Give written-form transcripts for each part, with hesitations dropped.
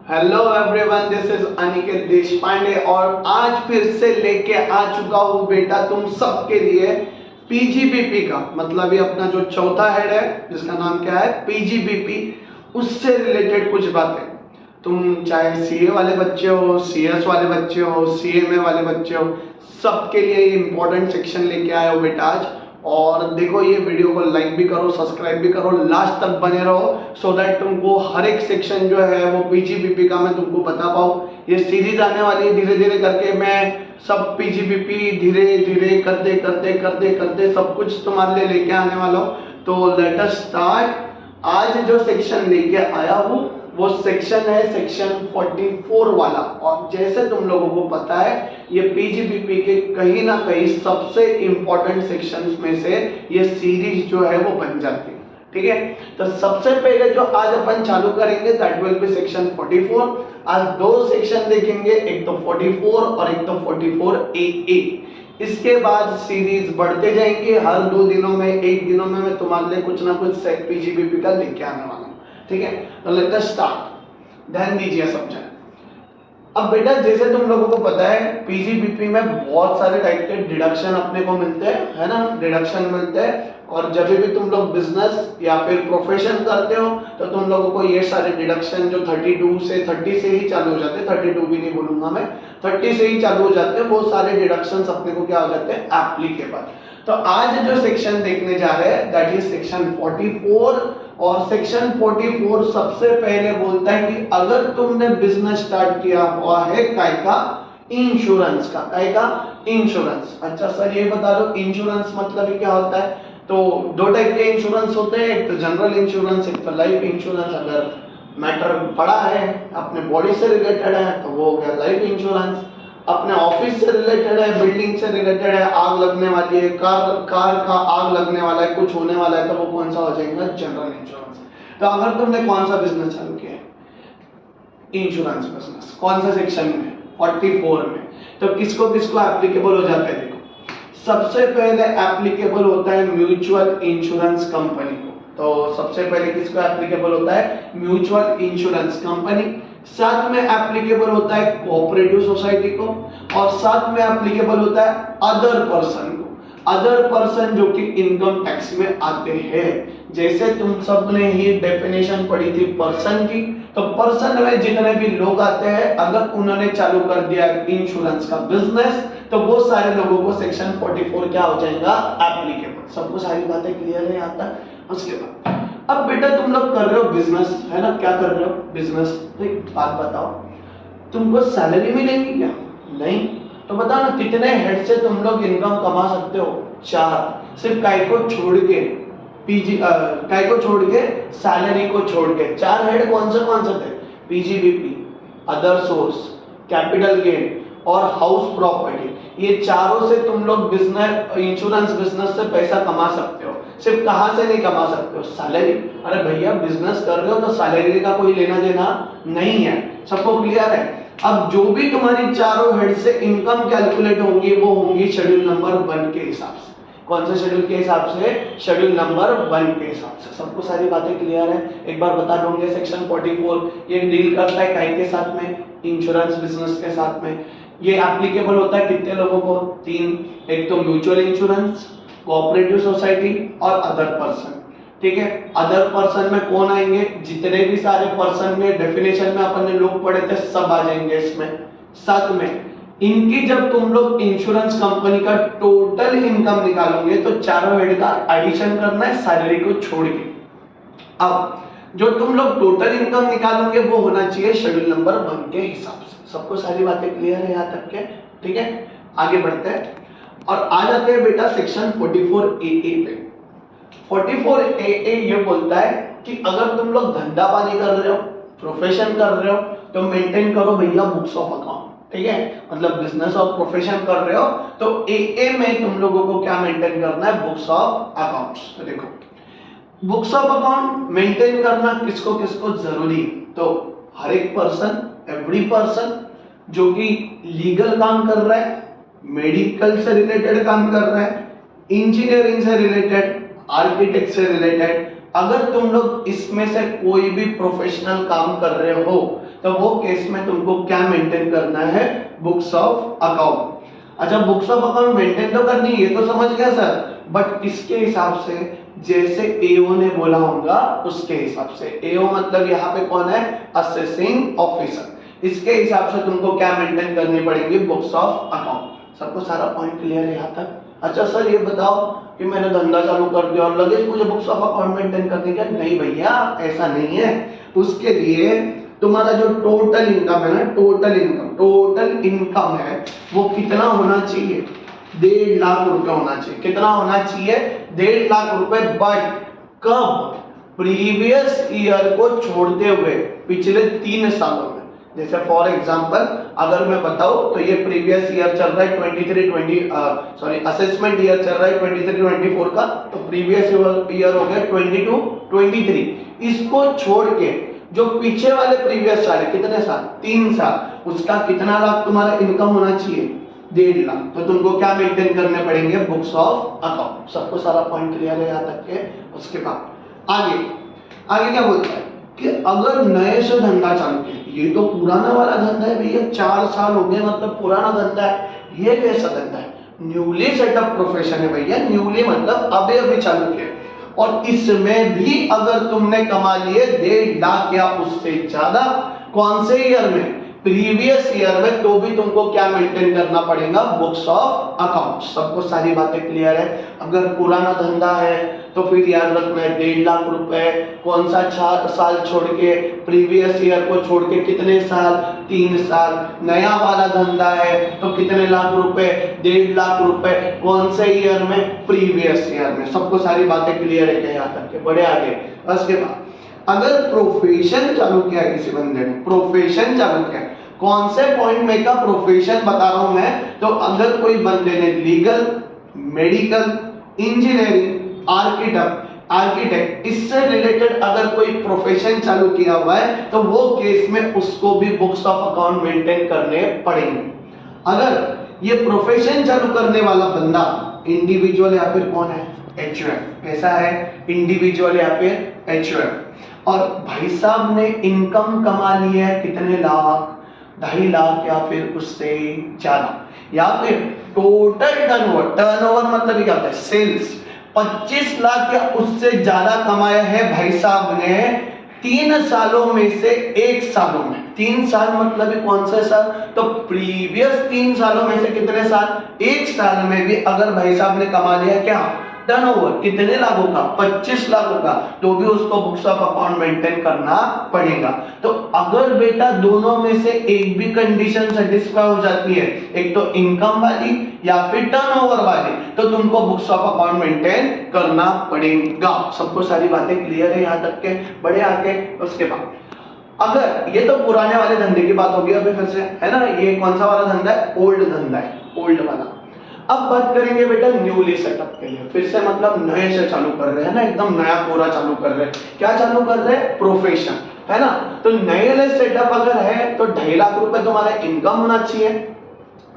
Hello everyone, this is Aniket Deshpande और आज फिर से लेके आ चुका हूँ बेटा तुम सबके लिए पीजीबीपी का मतलब ये अपना जो चौथा हेड है जिसका नाम क्या है पीजीबीपी, उससे रिलेटेड कुछ बातें। तुम चाहे सीए वाले बच्चे हो, सीएस वाले बच्चे हो, सीएमए वाले बच्चे हो, सबके लिए इंपॉर्टेंट सेक्शन लेके आए हो बेटा आज। और देखो ये वीडियो को लाइक भी करो, सब्सक्राइब भी करो, लास्ट तक बने रहो सो दैट तुमको हर एक सेक्शन जो है वो पीजीबीपी का मैं तुमको बता पाऊँ। ये सीरीज आने वाली है, धीरे धीरे करके मैं सब पीजीबीपी धीरे धीरे करते करते करते करते सब कुछ तुम्हारे लिए लेके आने वाला हूँ। तो लेट अस स्टार्ट। आज जो सेक्शन लेके आया हूँ वो सेक्शन है सेक्शन 44 वाला। और जैसे तुम लोगों को पता है ये पीजीबीपी के कहीं ना कहीं सबसे इंपॉर्टेंट सेक्शंस में से ये सीरीज जो है वो बन जाती है। ठीक है, तो सबसे पहले जो आज अपन चालू करेंगे दैट विल बी सेक्शन 44। आज दो सेक्शन देखेंगे, एक तो 44 और एक तो 44AA। इसके बाद सीरीज बढ़ते जाएंगे, हर 2 दिनों में, 1 दिनों में मैं तुम्हारे लिए कुछ ना कुछ पीजीबीपी का लेके आने वाला हूँ। ठीक है, तो लेट अस स्टार्ट। ध्यान दीजिए सब जन। अब बेटा जैसे तुम लोगों को पता है पीजीबीपी में बहुत सारे टाइप के डिडक्शन अपने को मिलते हैं, है ना, डिडक्शन मिलते हैं। और जब भी तुम लोग बिजनेस या फिर प्रोफेशन करते हो तो तुम लोगों को ये सारे डिडक्शन जो 32 से 30 से ही चालू हो जाते हैं, 32 भी नहीं बोलूंगा मैं, 30 से ही चालू हो जाते हैं, वो सारे डिडक्शंस अपने को क्या हो जाते हैं, एप्लीकेबल। तो आज जो सेक्शन देखने जा रहे हैं दैट इज सेक्शन 44। और सेक्शन 44 सबसे पहले बोलता है कि अगर तुमने बिजनेस स्टार्ट किया हुआ है काय का, इंश्योरेंस का, काय का, इंश्योरेंस। अच्छा सर ये बता दो इंश्योरेंस मतलब क्या होता है। तो दो टाइप के इंश्योरेंस होते हैं, एक तो जनरल इंश्योरेंस, एक तो लाइफ इंश्योरेंस। अगर मैटर बड़ा है, अपने बॉडी से रिलेटेड है तो वो हो गया लाइफ इंश्योरेंस। अपने ऑफिस से रिलेटेड है, बिल्डिंग से रिलेटेड है, आग लगने वाली है, कार का आग लगने वाला है, कुछ होने वाला है, तो वो कौन सा हो जाएगा, जनरल इंश्योरेंस। तो अगर तुमने कौन सा बिजनेस चालू किया है, इंश्योरेंस बिजनेस, कौन सा सेक्शन में, 44 में, तो किसको किसको एप्लीकेबल हो जाता है। देखो सबसे पहले एप्लीकेबल होता है म्यूचुअल इंश्योरेंस कंपनी को। तो सबसे पहले किसको एप्लीकेबल होता है, म्यूचुअल इंश्योरेंस कंपनी। साथ में एप्लीकेबल होता है कोऑपरेटिव सोसाइटी को, और साथ में एप्लीकेबल होता है अदर पर्सन को। अदर पर्सन जो कि इनकम टैक्स में आते हैं। जैसे तुम सब ने ही डेफिनेशन पढ़ी थी पर्सन की, तो पर्सन में जितने भी लोग आते हैं अगर उन्होंने चालू कर दिया इंश्योरेंस का बिजनेस तो वो सारे लोगों को सेक्शन 44 क्या हो जाएगा, एप्लीकेबल। सबको सारी बातें क्लियर है यहाँ तक। उसके बाद अब बेटा तुम लोग कर रहे हो बिजनेस, है ना, क्या कर रहे हो, बिजनेस। तो एक बात बताओ, तुमको सैलरी मिलेगी क्या, नहीं। तो बताओ ना कितने हेड से तुम लोग इनकम कमा सकते हो, 4। सिर्फ काय को छोड़ के, काय को छोड़ के, सैलरी को छोड़ के 4 हेड कौन से थे, PGBP, other source, capital gain और हाउस प्रॉपर्टी। ये चारों से तुम लोग बिजनेस, इंश्योरेंस बिजनेस से पैसा कमा सकते हो। सिर्फ कहां से नहीं कमा सकते हो, सैलरी। अरे भैया बिजनेस कर रहे हो तो सैलरी का कोई लेना देना नहीं है, सबको क्लियर है। अब जो भी तुम्हारी चारों हेड से इनकम कैलकुलेट होंगी वो होंगी शेड्यूल नंबर 1 के हिसाब से। कौन से शेड्यूल के हिसाब से, शेड्यूल नंबर 1 के हिसाब से। सबको सारी बातें क्लियर है। एक बार बता दूंगे सेक्शन 44 ये डील करता है काय के साथ में, इंश्योरेंस बिजनेस के साथ में। ये एप्लीकेबल होता है कितने लोगों को, 3। एक तो म्यूचुअल इंश्योरेंस, कोऑपरेटिव सोसाइटी और अदर पर्सन। ठीक है, अदर पर्सन में कौन आएंगे, जितने भी सारे पर्सन में डेफिनेशन में अपन ने लोग पढ़े थे सब आ जाएंगे इसमें। साथ में इनकी जब तुम लोग इंश्योरेंस कंपनी का टोटल इनकम निकालोगे तो चारों हेड का एडिशन करना है सैलरी को छोड़ के। अब जो तुम लोग टोटल इनकम निकालोगे वो होना चाहिए शेड्यूल नंबर 1 के हिसाब से। सबको सारी बातें क्लियर है यहाँ तक के, ठीक है। आगे बढ़ते हैं और आ जाते हैं बेटा सेक्शन 44AA पे। 44AA ये बोलता है कि अगर तुम लोग धंधा पानी कर रहे हो, प्रोफेशन कर रहे हो, तो मेंटेन करो भैया बुक्स ऑफ अकाउंट। ठीक है, मतलब बिजनेस और प्रोफेशन कर रहे हो तो AA में तुम लोगों को क्या मेंटेन करना है, बुक्स ऑफ अकाउंट्स। तो देखो बुक्स ऑफ अकाउंट मेंटेन करना किसको किसको जरूरी है, तो हर एक पर्सन, एवरी पर्सन जो कि लीगल काम कर रहा है, मेडिकल से रिलेटेड काम कर रहा है, इंजीनियरिंग से रिलेटेड, आर्किटेक्ट से रिलेटेड, अगर तुम लोग इसमें से कोई भी प्रोफेशनल काम कर रहे हो तो वो केस में तुमको क्या मेंटेन करना है, बुक्स ऑफ अकाउंट। अच्छा, बुक्स ऑफ अकाउंट मेंटेन तो करनी है, ये तो समझ गया सर, बट इसके हिसाब से जैसे एओ ने बोला होगा उसके हिसाब से। एओ मतलब यहाँ पे कौन है, असेसिंग ऑफिसर। इसके हिसाब से तुमको क्या मेंटेन करनी पड़ेगी, बुक्स ऑफ अकाउंट। सबको सारा पॉइंट क्लियर है यहाँ तक? अच्छा सर ये बताओ कि मैंने धंधा चालू कर दिया और लगे मुझे बुक्स ऑफ अकाउंट मेंटेन करने का? नहीं भैया, ऐसा नहीं है। उसके लिए तुम्हारा जो टोटल इनकम है ना, टोटल इनकम है वो कितना होना चाहिए, 1.5 लाख रुपए होना चाहिए। कितना होना चाहिए, 1.5 लाख रुपए। बट कब, प्रीवियस ईयर को छोड़ते हुए, पिछले 3 सालों में। जैसे फॉर एग्जांपल अगर मैं बताऊं तो ये प्रीवियस ईयर चल रहा है असेसमेंट ईयर चल रहा है 23-24 का, तो प्रीवियस ईयर हो गया 22-23। इसको छोड़ के जो पीछे वाले प्रीवियस साल है, कितने साल, 3 साल, उसका कितना लाख तुम्हारा इनकम होना चाहिए, 1.5 लाख। तो तुमको क्या मेंटेन करने पड़ेंगे, बुक्स ऑफ अकाउंट। सबको सारा पॉइंट क्लियर है यहाँ तक के? उसके बाद आगे क्या बोलता है कि अगर नए से धंधा चालू किया, ये तो पुराना वाला धंधा है भैया, 4 साल हो गए, मतलब पुराना धंधा है। ये कैसा धंधा है, न्यूली सेटअप प्रोफेशन है भैया। न्यूली मतलब अभी चालू किया, और इसमें भी अगर तुमने कमा लिए 1.5 लाख या उससे ज्यादा, कौन से ईयर में, प्रीवियस ईयर में, तो भी तुमको क्या मेंटेन करना पड़ेगा, बुक्स ऑफ अकाउंट। सबको सारी बातें क्लियर है? अगर पुराना धंधा है तो फिर याद रखना है 1.5 लाख रुपए, कौन सा साल छोड़ के, प्रीवियस ईयर को छोड़ के कितने साल, 3 साल। नया वाला धंधा है तो कितने लाख रुपए, 1.5 लाख रुपए, कौन से ईयर में, प्रीवियस ईयर में। सबको सारी बातें क्लियर है क्या यहाँ तक के? बड़े आगे। उसके बाद अगर प्रोफेशन चालू किया किसी बंदे ने, प्रोफेशन चालू किया, कौन से पॉइंट में का प्रोफेशन बता रहा हूं मैं, तो अगर कोई बंदे ने लीगल, मेडिकल, इंजीनियरिंग, आर्किटेक्ट, इससे रिलेटेड अगर कोई प्रोफेशन चालू किया हुआ है तो वो केस में उसको भी बुक्स ऑफ अकाउंट मेंटेन करने पड़ेंगे। अगर ये प्रोफेशन चालू करने वाला बंदा इंडिविजुअल या फिर कौन है, एचयूएफ, कैसा है, इंडिविजुअल या फिर एचयूएफ, और भाई साहब ने इनकम कमा ली है कितने लाख, 2.5 लाख या फिर उससे ज्यादा, या फिर टोटल टर्नओवर मतलब क्या होता है, सेल्स 25 लाख या उससे ज्यादा कमाया है भाई साहब ने 3 सालों में से 1 सालों में। 3 साल मतलब कौन सा साल, तो प्रीवियस 3 सालों में से कितने साल, 1 साल में भी अगर भाई साहब ने कमा लिया क्या, टर्नओवर कितने लाखों का, 25 लाखों का, तो भी उसको बुक्स ऑफ अकाउंट मेंटेन करना पड़ेगा। तो अगर बेटा दोनों में से एक भी कंडीशन सेटिस्फाई हो जाती है, एक तो इनकम वाली या फिर टर्नओवर वाली, तो तुमको बुक्स ऑफ अकाउंट मेंटेन करना पड़ेगा। सबको सारी बातें क्लियर है यहाँ तक के? बड़े आगे। उसके बाद अगर ये तो पुराने वाले धंधे की बात होगी, अभी फिर से है ना, ये कौन सा वाला धंधा है, ओल्ड धंधा है, ओल्ड वाला। अब बात करेंगे बेटा न्यूली सेटअप के लिए, फिर से मतलब नए से चालू कर रहे हैं ना, एकदम नया पूरा चालू कर रहे हैं। क्या चालू कर रहे हैं, प्रोफेशन, है ना। तो नए वाले सेटअप अगर है तो 2.5 लाख रुपए तुम्हारा इनकम होना चाहिए,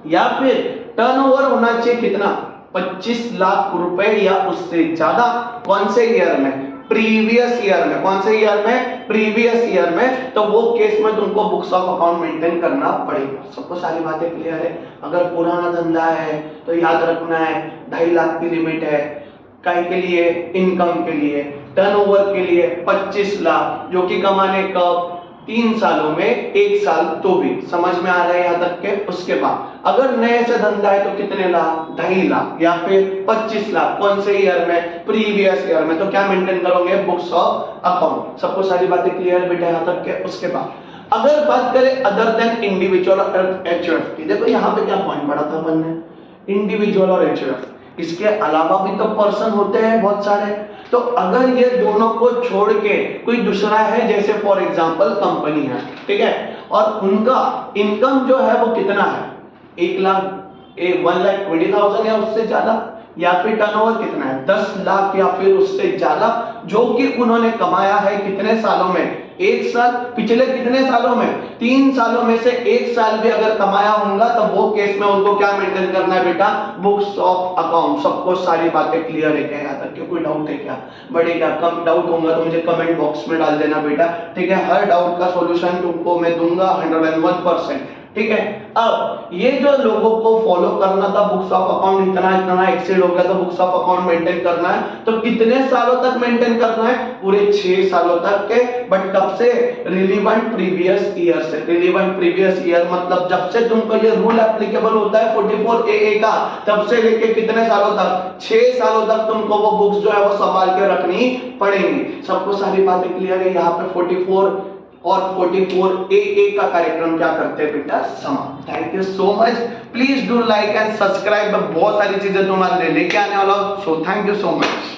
या फिर टर्नओवर होना चाहिए कितना, 25 लाख रुपए या उससे ज्यादा। कौन से ईयर में, प्रीवियस ईयर में। कौन से ईयर में, प्रीवियस ईयर में। तो वो केस में तुमको बुक्स ऑफ अकाउंट मेंटेन करना पड़ेगा। सबको सारी बातें क्लियर है? अगर पुराना धंधा है तो याद रखना है 2.5 लाख की लिमिट है, काय के लिए, इनकम के लिए। टर्नओवर के लिए 25 लाख, जो कि कमाने कब, 3 सालों में 1 साल, तो भी समझ में आ रहा है यहाँ तक के? उसके बाद अगर नए से धंधा है तो कितने लाख, 2.5 लाख या फिर 25 लाख। कौन से ईयर में, प्रीवियस ईयर में। तो क्या मेंटेन करोगे, बुक्स ऑफ अकाउंट। सबको सारी बातें क्लियर है बेटा यहाँ तक के? उसके बाद अगर बात करें अदर देन इंडिविजुअल और एचयूएफ की, देखो यहाँ पे क्या पॉइंट पढ़ा था अपन ने, इंडिविजुअल और एचयूएफ, इसके अलावा भी तो पर्सन होते हैं बहुत सारे। तो अगर ये दोनों को छोड़ के कोई दूसरा है, जैसे फॉर एग्जांपल कंपनी है, ठीक है, और उनका इनकम जो है वो कितना है, 1,20,000 या उससे ज्यादा, या फिर टर्नओवर कितना है, 10 लाख या फिर उससे ज्यादा, जो कि उन्होंने कमाया है कितने सालों में, 1 साल, पिछले कितने सालों में, 3 सालों में से 1 साल भी अगर कमाया होगा तो वो केस में उनको क्या मेंटेन करना है बेटा, बुक्स ऑफ अकाउंट। सबको सारी बातें क्लियर है क्या यहाँ तक, कोई डाउट है क्या? बढ़ेगा, कम डाउट होगा तो मुझे कमेंट बॉक्स में डाल देना बेटा, ठीक है। हर डाउट का सॉल्यूशन तुमको मैं दूंगा 101%, ठीक है। अब ये जो लोगों को फॉलो करना था, बुक्स ऑफ अकाउंट इतना एक्सीड हो गया तो बुक्स ऑफ अकाउंट मेंटेन करना है, तो कितने सालों तक मेंटेन करना है? पूरे 6 सालों तक के। बट कब से? रिलीवेंट प्रीवियस ईयर से। रिलीवेंट प्रीवियस ईयर मतलब जब से तुमको ये रूल एप्लीकेबल होता है 44AA का, तब से लेके कितने सालों तक? 6 सालों तक तुमको वो बुक्स जो है वो संभाल के रखनी पड़ेंगी। सबको सारी बातें क्लियर है? यहाँ पे 44 और 44AA का कार्यक्रम क्या करते हैं बेटा, समाप्त। Thank you so much, please do like and subscribe. बहुत सारी चीजें तुम्हारे लिए लेके आने वाला हूं, so thank you so much.